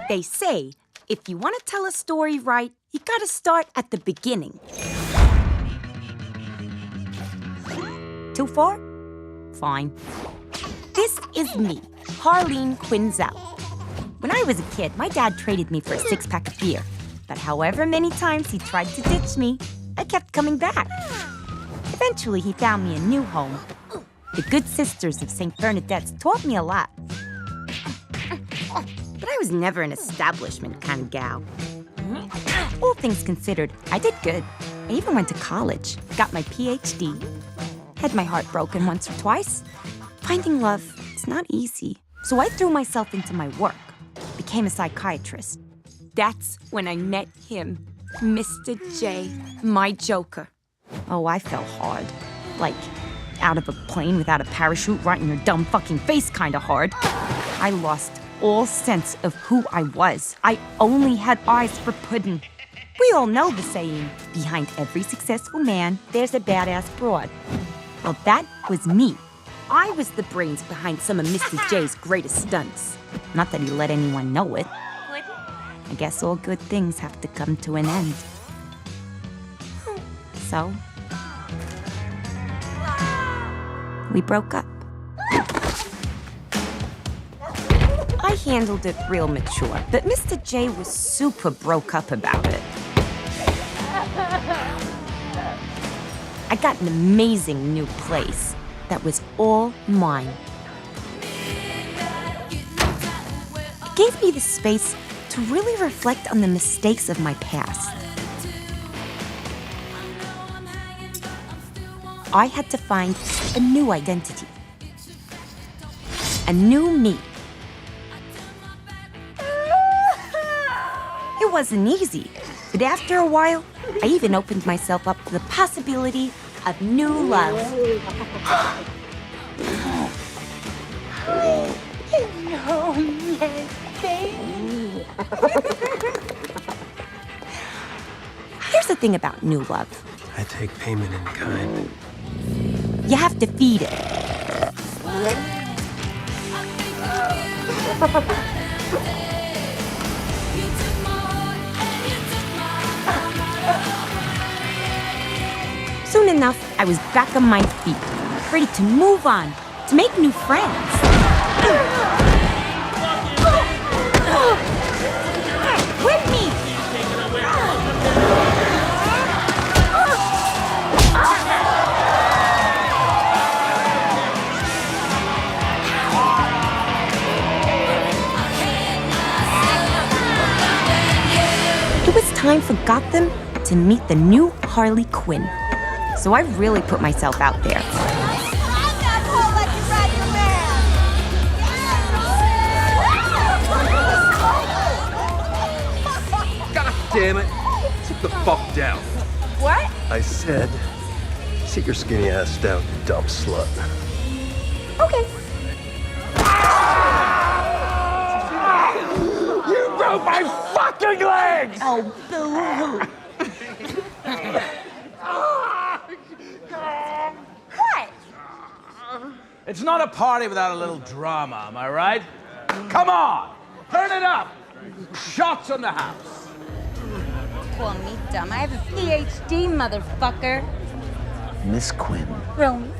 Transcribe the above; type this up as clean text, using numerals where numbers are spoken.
They say, if you want to tell a story right, you gotta start at the beginning. Too far? Fine. This is me, Harley Quinn. When I was a kid, my dad traded me for a six-pack of beer. But however many times he tried to ditch me, I kept coming back. Eventually, he found me a new home. The Good Sisters of St. Bernadette's taught me a lot. But I was never an establishment kind of gal. All things considered, I did good. I even went to college, got my PhD. Had my heart broken once or twice. Finding love, it's not easy. So I threw myself into my work, became a psychiatrist. That's when I met him, Mr. J, my Joker. Oh, I fell hard. Like, out of a plane without a parachute right in your dumb fucking face kinda hard. I lost all sense of who I was. I only had eyes for pudding. We all know the saying, behind every successful man, there's a badass broad. Well, that was me. I was the brains behind some of Mr. J's greatest stunts. Not that he let anyone know it. I guess all good things have to come to an end. So, we broke up. I handled it real mature, but Mr. J was super broke up about it. I got an amazing new place that was all mine. It gave me the space to really reflect on the mistakes of my past. I had to find a new identity. A new me. It wasn't easy, but after a while, I even opened myself up to the possibility of new love. Here's the thing about new love. I take payment in kind. You have to feed it. Soon enough, I was back on my feet, ready to move on, to make new friends. With me! It was time for Gotham to meet the new Harley Quinn. So I really put myself out there. God damn it! Sit the fuck down. What? I said, sit your skinny ass down, you dumb slut. Okay. You broke my fucking legs! Oh, boo-hoo. What? It's not a party without a little drama, am I right? Come on, turn it up. Shots on the house. Call me dumb. I have a PhD, motherfucker. Miss Quinn. Romy.